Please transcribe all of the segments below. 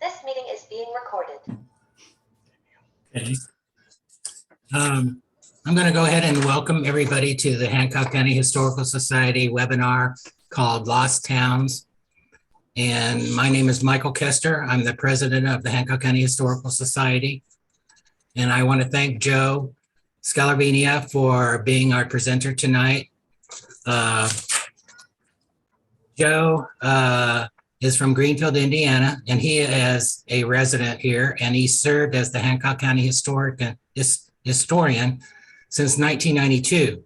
This meeting is being recorded. Okay. I'm going to go ahead and welcome everybody to the Hancock County Historical Society webinar called Lost Towns. And my name is Michael Kester. I'm the president of the Hancock County Historical Society. And I want to thank Joe Skvarenina for being our presenter tonight. Joe is from Greenfield, Indiana, and he is a resident here, and he served as the Hancock County historian since 1992.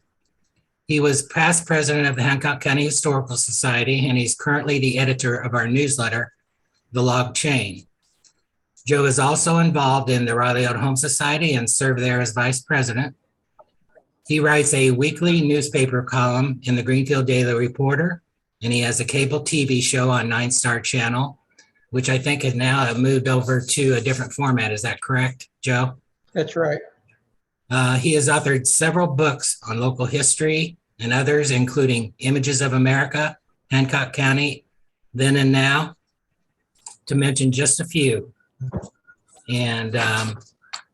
He was past president of the Hancock County Historical Society, and he's currently the editor of our newsletter, The Log Chain. Joe is also involved in the Riley Auto Home Society and served there as vice president. He writes a weekly newspaper column in the Greenfield Daily Reporter, and he has a cable TV show on 9 Star Channel, which I think has now moved over to a different format. Is that correct, Joe? That's right. He has authored several books on local history and others, including Images of America, Hancock County, Then and Now, to mention just a few. And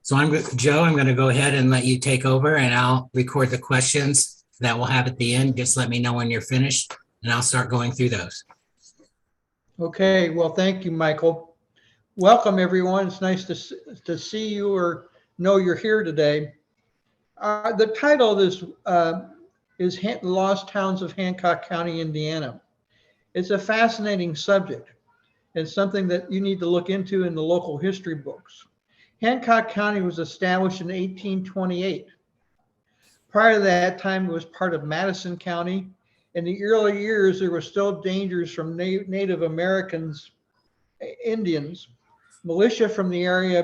so Joe, I'm going to go ahead and let you take over, and I'll record the questions that we'll have at the end. Just let me know when you're finished, and I'll start going through those. Okay, well, thank you, Michael. Welcome, everyone. It's nice to see you or know you're here today. The title of this is Lost Towns of Hancock County, Indiana. It's a fascinating subject. It's something that you need to look into in the local history books. Hancock County was established in 1828. Prior to that time, it was part of Madison County. In the early years, there were still dangers from Native Americans, Indians. Militia from the area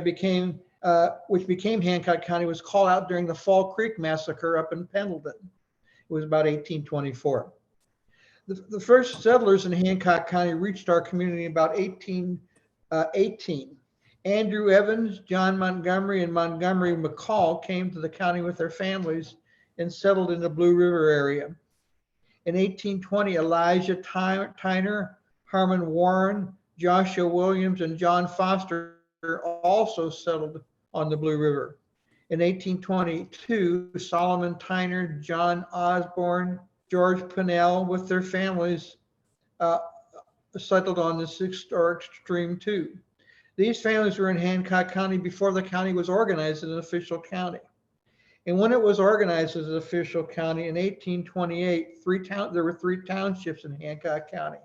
which became Hancock County, was called out during the Fall Creek Massacre up in Pendleton. It was about 1824. The first settlers in Hancock County reached our community about 1818. Andrew Evans, John Montgomery, and Montgomery McCall came to the county with their families and settled in the Blue River area. In 1820, Elijah Tyner, Harmon Warren, Joshua Williams, and John Foster also settled on the Blue River. In 1822, Solomon Tyner, John Osborne, George Pinnell, with their families, settled on this historic stream too. These families were in Hancock County before the county was organized as an official county. And when it was organized as an official county in 1828, there were 3 townships in Hancock County: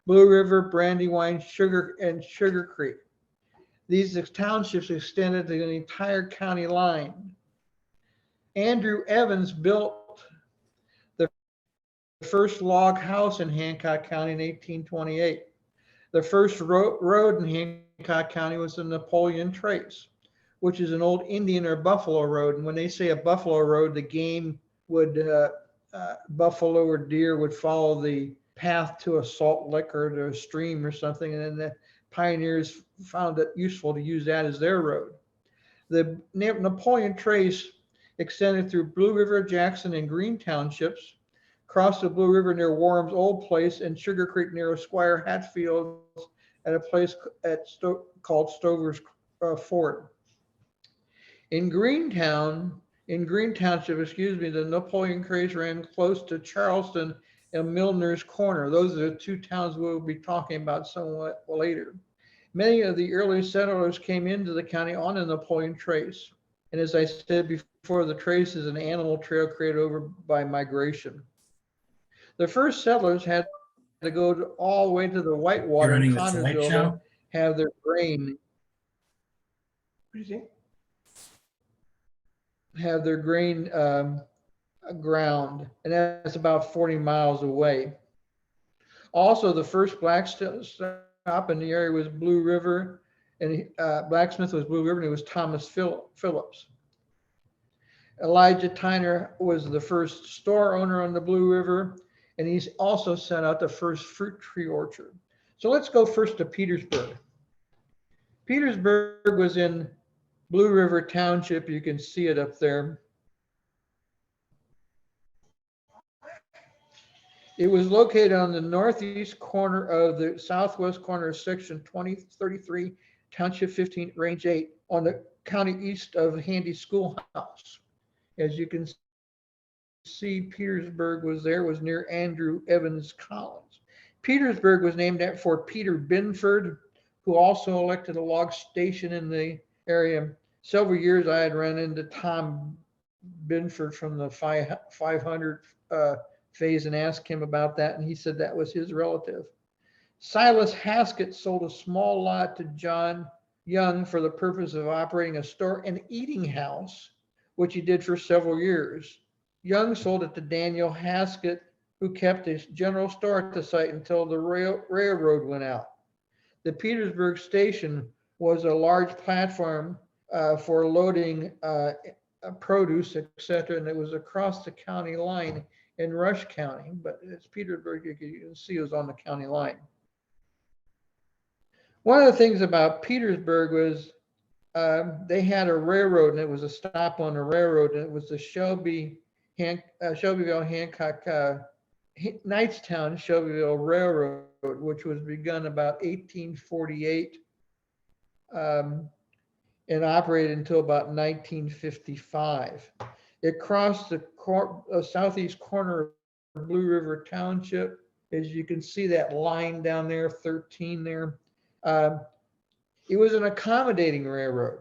Blue River, Brandywine, Sugar Creek. These townships extended to the entire county line. Andrew Evans built the first log house in Hancock County in 1828. The first road in Hancock County was the Napoleon Trace, which is an old Indian or buffalo road. And when they say a buffalo road, the game would, buffalo or deer would follow the path to a salt lick or to a stream or something. And then the pioneers found it useful to use that as their road. The Napoleon Trace extended through Blue River, Jackson, and Green townships, crossed the Blue River near Warren's old place, and Sugar Creek near Squire Hatfield's at a place called Stover's Ford. In Green Township, the Napoleon Trace ran close to Charleston and Milners Corner. Those are the 2 towns we'll be talking about somewhat later. Many of the early settlers came into the county on the Napoleon Trace. And as I said before, the trace is an animal trail created over by migration. The first settlers had to go all the way to the Whitewater in Connersville to have their grain. What do you think? Have their grain ground, and that's about 40 miles away. Also, the first blacksmith stop in the area was Blue River, and blacksmith was Blue River, and it was Thomas Phillips. Elijah Tyner was the first store owner on the Blue River, and he's also set out the first fruit tree orchard. So let's go first to Petersburg. Petersburg was in Blue River Township. You can see it up there. It was located on the northeast corner of the southwest corner of section 2033 Township 15, Range 8, on the county east of Handy Schoolhouse. As you can see, Petersburg was near Andrew Evans Collins. Petersburg was named for Peter Binford, who also elected a log station in the area. Several years I had run into Tom Binford from the 500 phase and asked him about that, and he said that was his relative. Silas Haskett sold a small lot to John Young for the purpose of operating a store and eating house, which he did for several years. Young sold it to Daniel Haskett, who kept a general store at the site until the railroad went out. The Petersburg station was a large platform for loading produce, etc., and it was across the county line in Rush County, but it's Petersburg, you can see it was on the county line. One of the things about Petersburg was they had a railroad, and it was a stop on the railroad, and it was the Shelbyville Hancock Knightstown Shelbyville Railroad, which was begun about 1848 and operated until about 1955. It crossed the southeast corner of Blue River Township. As you can see that line down there, 13 there. It was an accommodating railroad.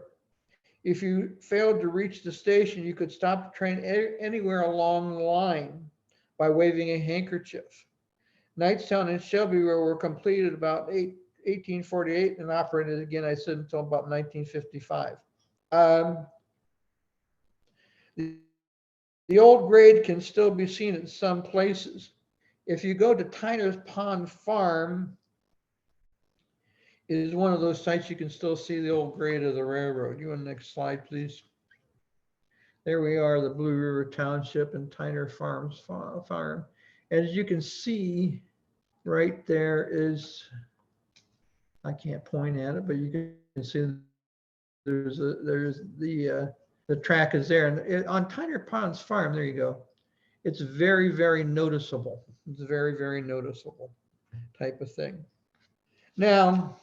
If you failed to reach the station, you could stop the train anywhere along the line by waving a handkerchief. Knightstown and Shelbyville were completed about 1848 and operated again, I said, until about 1955. The old grade can still be seen in some places. If you go to Tyner's Pond Farm, it is one of those sites you can still see the old grade of the railroad. You want the next slide, please? There we are, the Blue River Township and Tyner Farms Farm. As you can see, right there is, I can't point at it, but you can see there's the track is there. And on Tyner Ponds Farm, there you go. It's very, very noticeable. It's very, very noticeable type of thing. Now,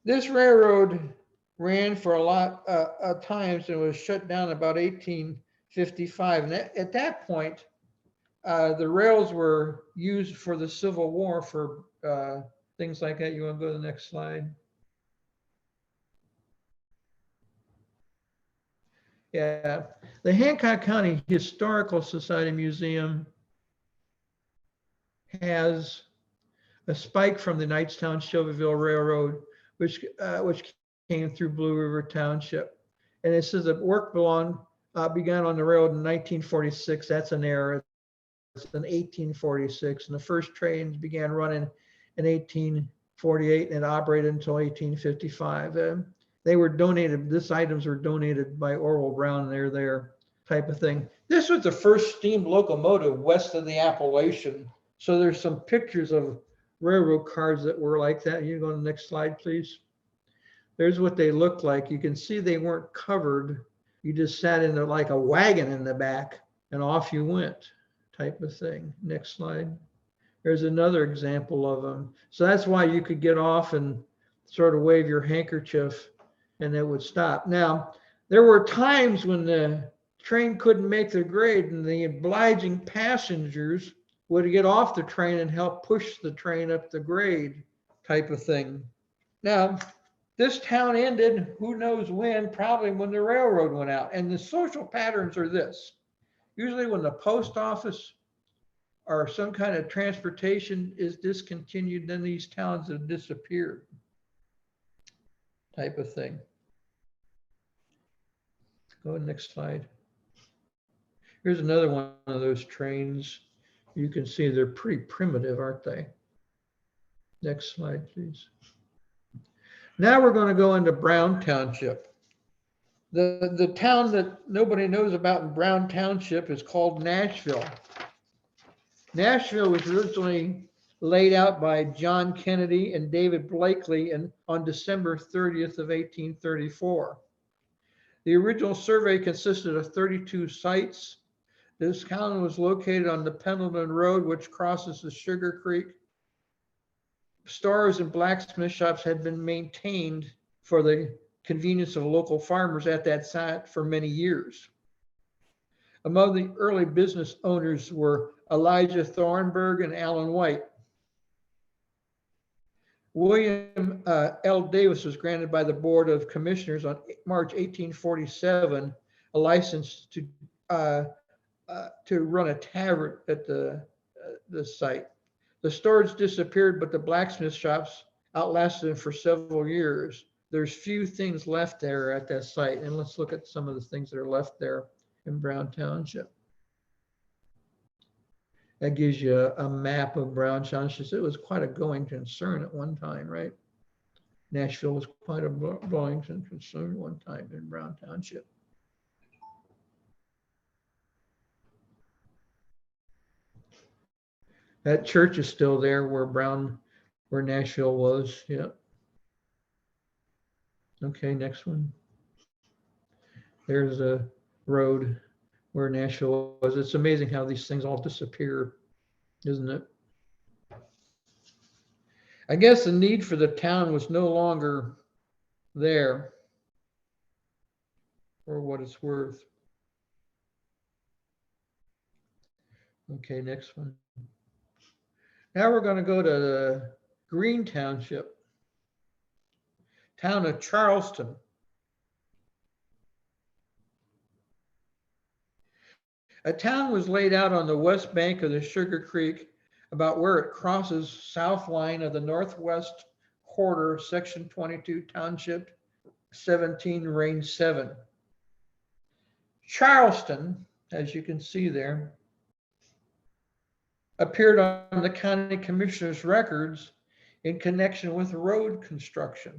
this railroad ran for a lot of times and was shut down about 1855. And at that point, the rails were used for the Civil War for things like that. You want to go to the next slide? Yeah, the Hancock County Historical Society Museum has a spike from the Knightstown Shelbyville Railroad, which came through Blue River Township. And it says that work began on the railroad in 1946. That's an error. It's in 1846. And the first trains began running in 1848 and operated until 1855. They were donated, these items were donated by Orwell Brown, they're there type of thing. This was the first steam locomotive west of the Appalachian. So there's some pictures of railroad cars that were like that. You go to the next slide, please. There's what they looked like. You can see they weren't covered. You just sat in like a wagon in the back and off you went type of thing. Next slide. There's another example of them. So that's why you could get off and sort of wave your handkerchief and it would stop. Now, there were times when the train couldn't make the grade and the obliging passengers would get off the train and help push the train up the grade type of thing. Now, this town ended, who knows when, probably when the railroad went out. And the social patterns are this. Usually when the post office or some kind of transportation is discontinued, then these towns have disappeared type of thing. Go to the next slide. Here's another one of those trains. You can see they're pretty primitive, aren't they? Next slide, please. Now we're going to go into Brown Township. The town that nobody knows about in Brown Township is called Nashville. Nashville was originally laid out by John Kennedy and David Blakely on December 30th of 1834. The original survey consisted of 32 sites. This town was located on the Pendleton Road, which crosses the Sugar Creek. Stores and blacksmith shops had been maintained for the convenience of local farmers at that site for many years. Among the early business owners were Elijah Thornburg and Allen White. William L. Davis was granted by the Board of Commissioners on March 1847 a license to run a tavern at the site. The stores disappeared, but the blacksmith shops outlasted him for several years. There's few things left there at that site, and let's look at some of the things that are left there in Brown Township. That gives you a map of Brown Township. It was quite a going concern at one time, right? Nashville was quite a going concern at one time in Brown Township. That church is still there where Nashville was. Yeah. Okay, next one. There's a road where Nashville was. It's amazing how these things all disappear, isn't it? I guess the need for the town was no longer there, for what it's worth. Okay, next one. Now we're going to go to the Green Township, town of Charleston. A town was laid out on the west bank of the Sugar Creek, about where it crosses south line of the northwest quarter, section 22, township 17, range 7. Charleston, as you can see there, appeared on the county commissioner's records in connection with road construction.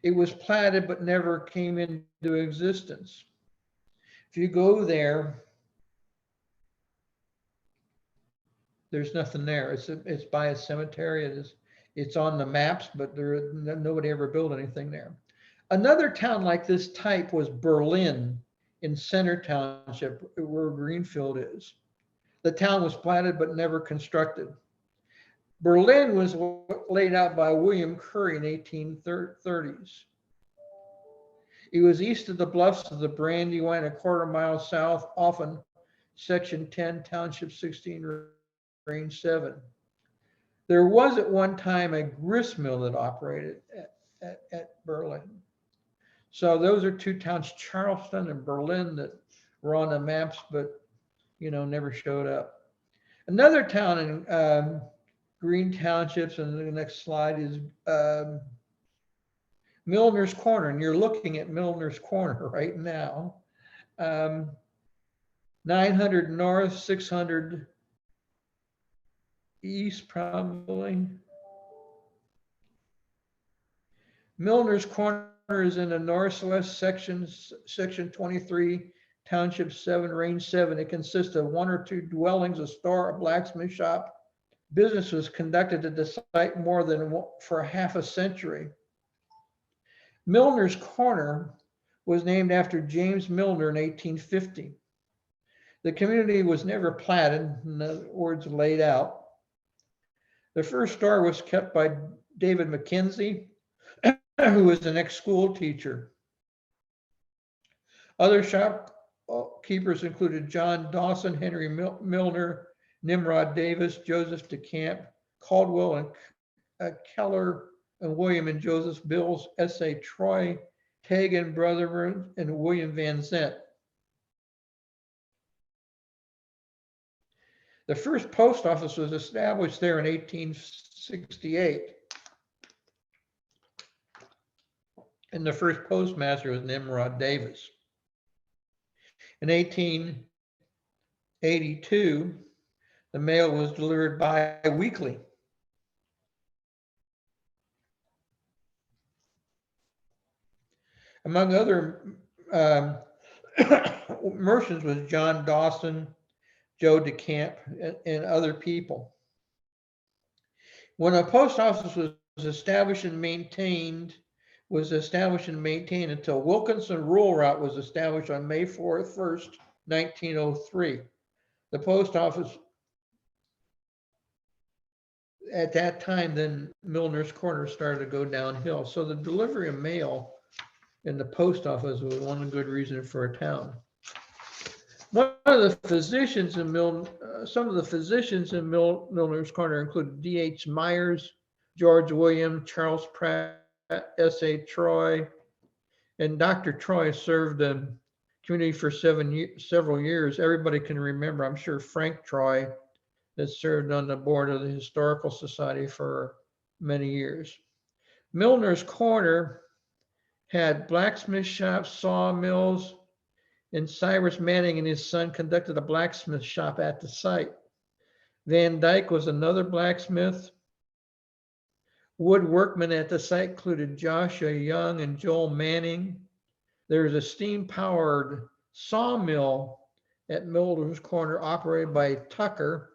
It was platted but never came into existence. If you go there, there's nothing there. It's by a cemetery. It's on the maps, but nobody ever built anything there. Another town like this type was Berlin in Center Township, where Greenfield is. The town was platted but never constructed. Berlin was laid out by William Curry in 1830s. It was east of the bluffs of the Brandywine, a quarter mile south, often section 10, township 16, range 7. There was at one time a grist mill that operated at Berlin. So those are two towns, Charleston and Berlin, that were on the maps, but never showed up. Another town in Green Townships, and the next slide is Milners Corner, and you're looking at Milners Corner right now. 900 north, 600 east, probably. Milners Corner is in the northwest section 23, Township 7, range 7. It consists of 1 or 2 dwellings, a store, a blacksmith shop. Business was conducted at the site more than for half a century. Milners Corner was named after James Milner in 1850. The community was never platted, in other words, laid out. The first store was kept by David McKenzie, who was an ex-school teacher. Other shopkeepers included John Dawson, Henry Milner, Nimrod Davis, Joseph DeCamp, Caldwell and Keller, and William and Joseph Bills, S.A. Troy, Hagen Brotherman, and William Van Zant. The first post office was established there in 1868. And the first postmaster was Nimrod Davis. In 1882, the mail was delivered bi-weekly. Among other merchants was John Dawson, Joe DeCamp, and other people. When a post office was established and maintained until Wilkinson Rural Route was established on May 1st, 1903. The post office at that time, then Milners Corner started to go downhill. So the delivery of mail in the post office was one good reason for a town. One of the physicians in some of the physicians in Milners Corner included D.H. Myers, George William, Charles Pratt, S.A. Troy, and Dr. Troy served the community for several years. Everybody can remember, I'm sure, Frank Troy, that served on the board of the Historical Society for many years. Milners Corner had blacksmith shops, sawmills, and Cyrus Manning and his son conducted a blacksmith shop at the site. Van Dyke was another blacksmith. Woodworkmen at the site included Joshua Young and Joel Manning. There's a steam-powered sawmill at Milners Corner operated by Tucker.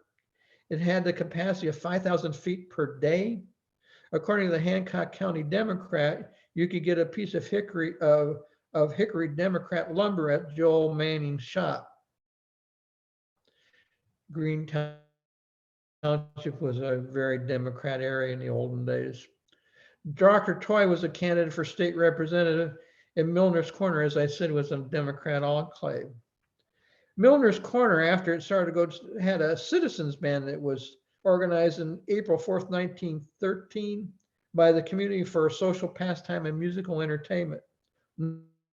It had the capacity of 5,000 feet per day. According to the Hancock County Democrat, you could get a piece of hickory Democrat lumber at Joel Manning's shop. Green Township was a very Democrat area in the olden days. Dr. Troy was a candidate for state representative, and Milners Corner, as I said, was a Democrat enclave. Milners Corner, after it started to go, had a citizens band that was organized on April 4th, 1913 by the community for social pastime and musical entertainment.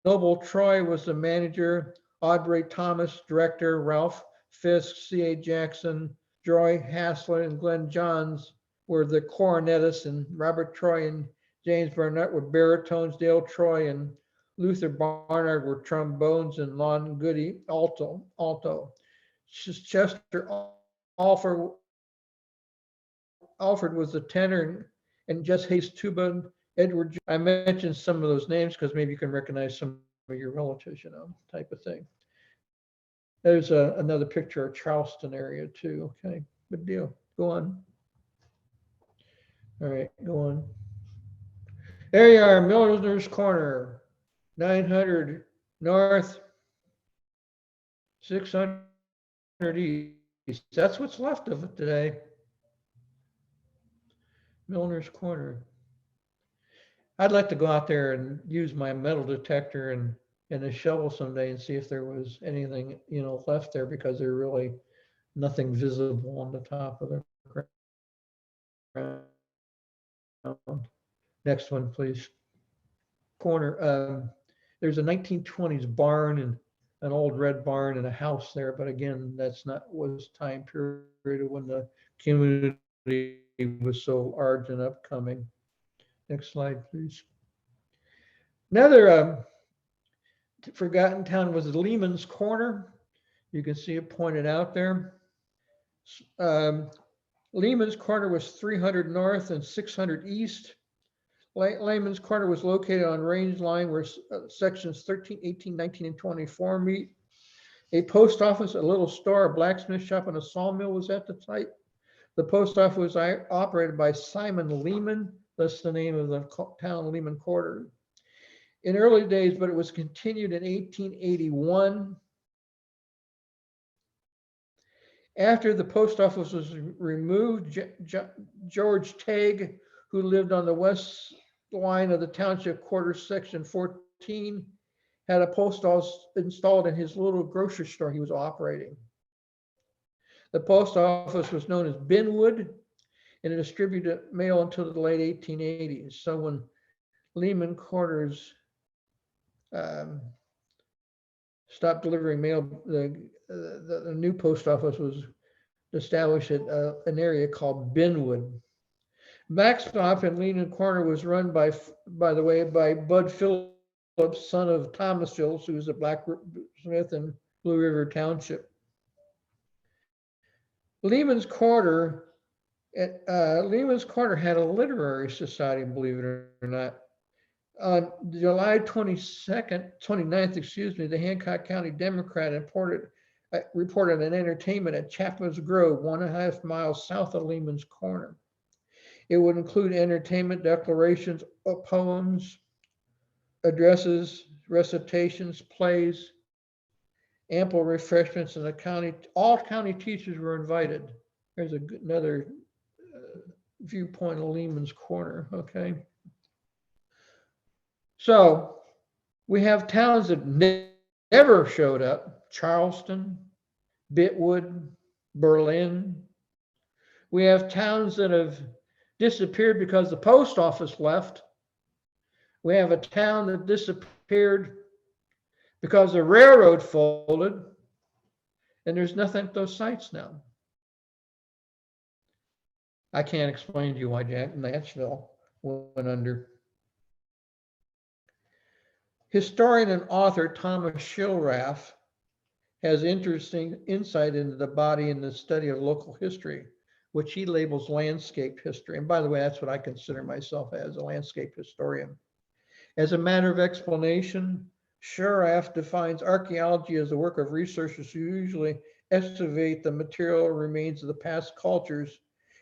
Noble Troy was the manager, Aubrey Thomas, director, Ralph Fisk, C.A. Jackson, Joy Hassler, and Glenn Johns were the cornetists, and Robert Troy and James Barnett were baritones, Dale Troy and Luther Barnard were trombones, and Lon Goody alto. Chester Alford was the tenor, and Jess Hayes tuba. Edward, I mentioned some of those names because maybe you can recognize some of your relatives, type of thing. There's another picture of Charleston area too. Okay, good deal. Go on. All right, go on. There you are, Milners Corner, 900 north, 600 east. That's what's left of it today. Milners Corner. I'd like to go out there and use my metal detector and a shovel someday and see if there was anything, left there, because there's really nothing visible on the top of the ground. Next one, please. Corner. There's a 1920s barn and an old red barn and a house there, but again, was time period when the community was so large and upcoming. Next slide, please. Another forgotten town was Lehmans Corner. You can see it pointed out there. Lehmans Corner was 300 north and 600 east. Lehmans Corner was located on range line where sections 13, 18, 19, and 24 meet. A post office, a little store, a blacksmith shop, and a sawmill was at the site. The post office was operated by Simon Leamon. That's the name of the town, Lehmans Corner. In early days, but it was continued in 1881. After the post office was removed, George Tague, who lived on the west line of the township quarter, section 14, had a post office installed in his little grocery store he was operating. The post office was known as Binwood, and it distributed mail until the late 1880s. So when Leamon Corners stopped delivering mail, the new post office was established at an area called Binwood. Backstop in Leamon Corner was run by the way, by Bud Phillips, son of Thomas Phillips, who was a blacksmith in Blue River Township. Lehmans Corner had a literary society, believe it or not. On July 29th, the Hancock County Democrat reported an entertainment at Chapmans Grove, 1.5 miles south of Lehmans Corner. It would include entertainment, declarations, poems, addresses, recitations, plays, ample refreshments, and all county teachers were invited. There's another viewpoint of Lehmans Corner, okay? So we have towns that never showed up: Charleston, Bitwood, Berlin. We have towns that have disappeared because the post office left. We have a town that disappeared because the railroad folded, and there's nothing at those sites now. I can't explain to you why Nashville went under. Historian and author Thomas Schillraff has interesting insight into the body and the study of local history, which he labels landscape history. And by the way, that's what I consider myself as, a landscape historian. As a matter of explanation, Schillraff defines archaeology as the work of researchers who usually excavate the material remains of the past cultures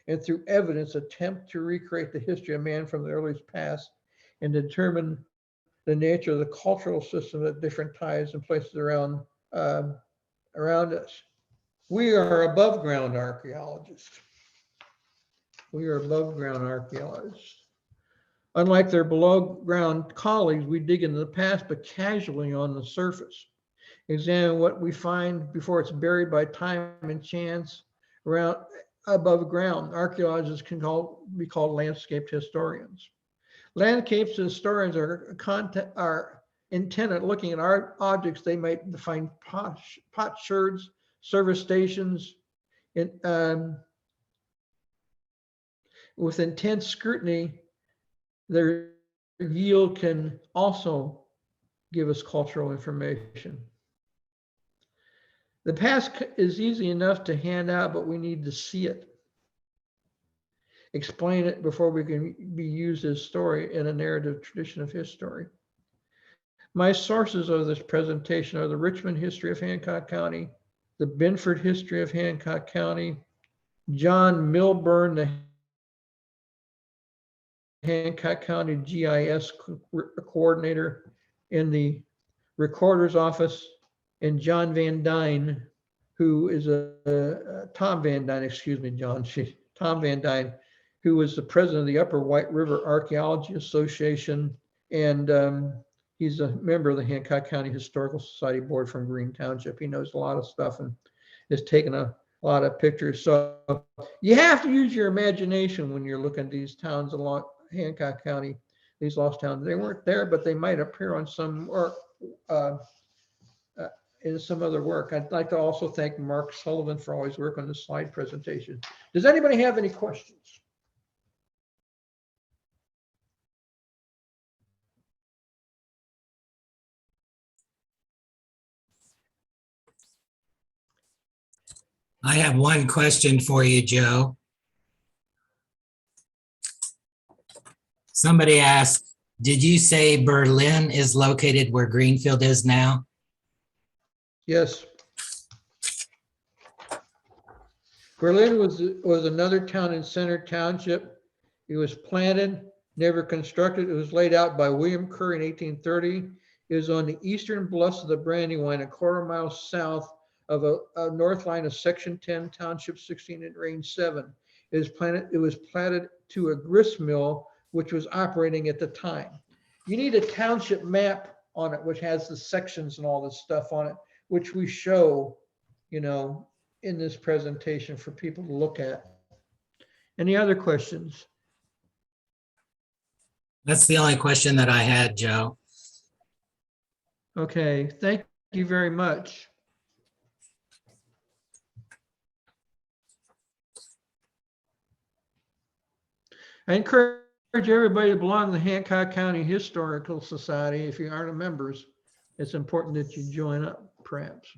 and through evidence attempt to recreate the history of man from the earliest past and determine the nature of the cultural system at different times and places around us. We are above ground archaeologists. We are above ground archaeologists. Unlike their below ground colleagues, we dig into the past, but casually on the surface. Examine what we find before it's buried by time and chance around above ground. Archaeologists can be called landscape historians. Landscape historians are intent at looking at art objects they might find potsherds, service stations, with intense scrutiny. Their yield can also give us cultural information. The past is easy enough to hand out, but we need to see it. Explain it before we can be used as story in a narrative tradition of history. My sources of this presentation are the Richmond History of Hancock County, the Binford History of Hancock County, John Milburn, the Hancock County GIS coordinator in the recorder's office, and John Van Dyne, who is Tom Van Dyne, Tom Van Dyne, who was the president of the Upper White River Archaeology Association, and he's a member of the Hancock County Historical Society board from Green Township. He knows a lot of stuff and has taken a lot of pictures. So you have to use your imagination when you're looking at these towns along Hancock County, these lost towns. They weren't there, but they might appear on some work, in some other work. I'd like to also thank Mark Sullivan for always work on the slide presentation. Does anybody have any questions? I have one question for you, Joe. Somebody asked, did you say Berlin is located where Greenfield is now? Yes. Berlin was another town in Center Township. It was planted, never constructed. It was laid out by William Kerr in 1830. It was on the eastern bluffs of the Brandywine, a quarter mile south of a north line of Section 10, Township 16 and Range 7. It was platted to a grist mill, which was operating at the time. You need a township map on it, which has the sections and all this stuff on it, which we show, in this presentation for people to look at. Any other questions? That's the only question that I had, Joe. Okay, thank you very much. I encourage everybody to belong to the Hancock County Historical Society. If you aren't members, it's important that you join up, perhaps.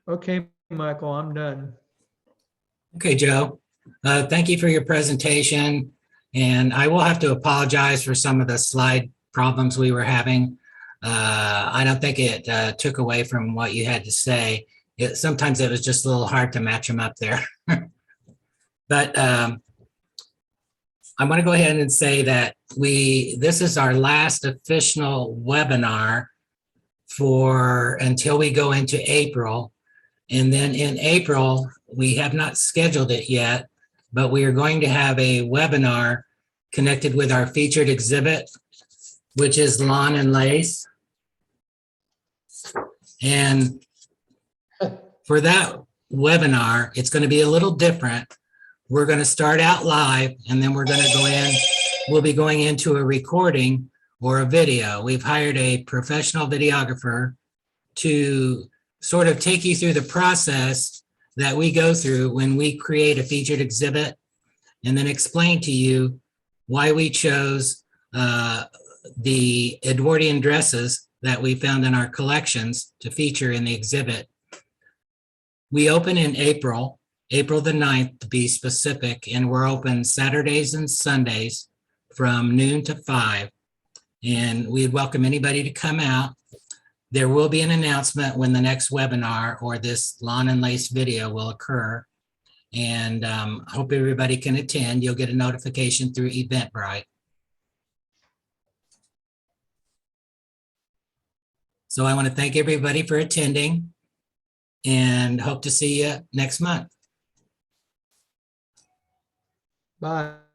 Okay, Michael, I'm done. Okay, Joe. Thank you for your presentation. And I will have to apologize for some of the slide problems we were having. I don't think it took away from what you had to say. Sometimes it was just a little hard to match them up there. But I'm going to go ahead and say that this is our last official webinar until we go into April. And then in April, we have not scheduled it yet, but we are going to have a webinar connected with our featured exhibit, which is Lawn and Lace. And for that webinar, it's going to be a little different. We're going to start out live, and then we're going to go in. We'll be going into a recording or a video. We've hired a professional videographer to sort of take you through the process that we go through when we create a featured exhibit, and then explain to you why we chose the Edwardian dresses that we found in our collections to feature in the exhibit. We open in April the 9th to be specific, and we're open Saturdays and Sundays from noon to 5. And we'd welcome anybody to come out. There will be an announcement when the next webinar or this Lawn and Lace video will occur. And hope everybody can attend. You'll get a notification through Eventbrite. So I want to thank everybody for attending and hope to see you next month. Bye.